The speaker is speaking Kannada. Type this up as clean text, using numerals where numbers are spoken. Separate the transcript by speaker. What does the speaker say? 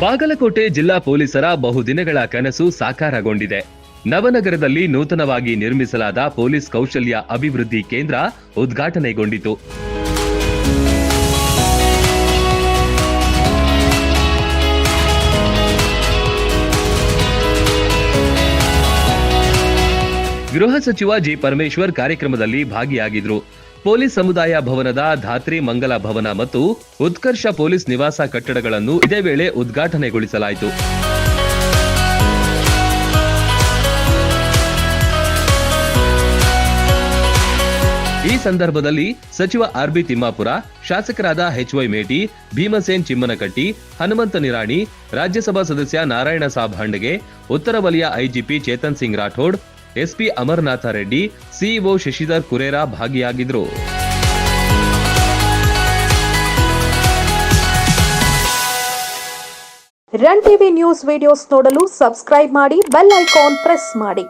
Speaker 1: ಬಾಗಲಕೋಟೆ ಜಿಲ್ಲಾ ಪೊಲೀಸರ ಬಹುದಿನಗಳ ಕನಸು ಸಾಕಾರಗೊಂಡಿದೆ. ನವನಗರದಲ್ಲಿ ನೂತನವಾಗಿ ನಿರ್ಮಿಸಲಾದ ಪೊಲೀಸ್ ಕೌಶಲ್ಯ ಅಭಿವೃದ್ಧಿ ಕೇಂದ್ರ ಉದ್ಘಾಟನೆಗೊಂಡಿತು. ಗೃಹ ಸಚಿವ ಜಿ ಪರಮೇಶ್ವರ್ ಕಾರ್ಯಕ್ರಮದಲ್ಲಿ ಭಾಗಿಯಾಗಿದ್ರು. ಪೊಲೀಸ್ ಸಮುದಾಯ ಭವನದ ಧಾತ್ರಿ ಮಂಗಲ ಭವನ ಮತ್ತು ಉತ್ಕರ್ಷ ಪೊಲೀಸ್ ನಿವಾಸ ಕಟ್ಟಡಗಳನ್ನು ಇದೇ ವೇಳೆ ಉದ್ಘಾಟನೆಗೊಳಿಸಲಾಯಿತು. ಈ ಸಂದರ್ಭದಲ್ಲಿ ಸಚಿವ ಆರ್.ಬಿ. ತಿಮ್ಮಾಪುರ, ಶಾಸಕರಾದ ಎಚ್.ವೈ. ಮೇಟಿ, ಭೀಮಸೇನ್ ಚಿಮ್ಮನಕಟ್ಟಿ, ಹನುಮಂತ ನಿರಾಣಿ, ರಾಜ್ಯಸಭಾ ಸದಸ್ಯ ನಾರಾಯಣ ಸಾಬ್ ಹಂಡಗೆ, ಉತ್ತರ ವಲಯ IGP Chetan Singh Rathod, SP Amarnath Reddy, CEO Shashidhar Kurera ಭಾಗಿಯಾಗಿದ್ರು.
Speaker 2: ರನ್ ಟಿವಿ ನ್ಯೂಸ್ ವಿಡಿಯೋಸ್ ನೋಡಲು ಸಬ್ಸ್ಕ್ರೈಬ್ ಮಾಡಿ, ಬೆಲ್ ಐಕಾನ್ ಪ್ರೆಸ್ ಮಾಡಿ.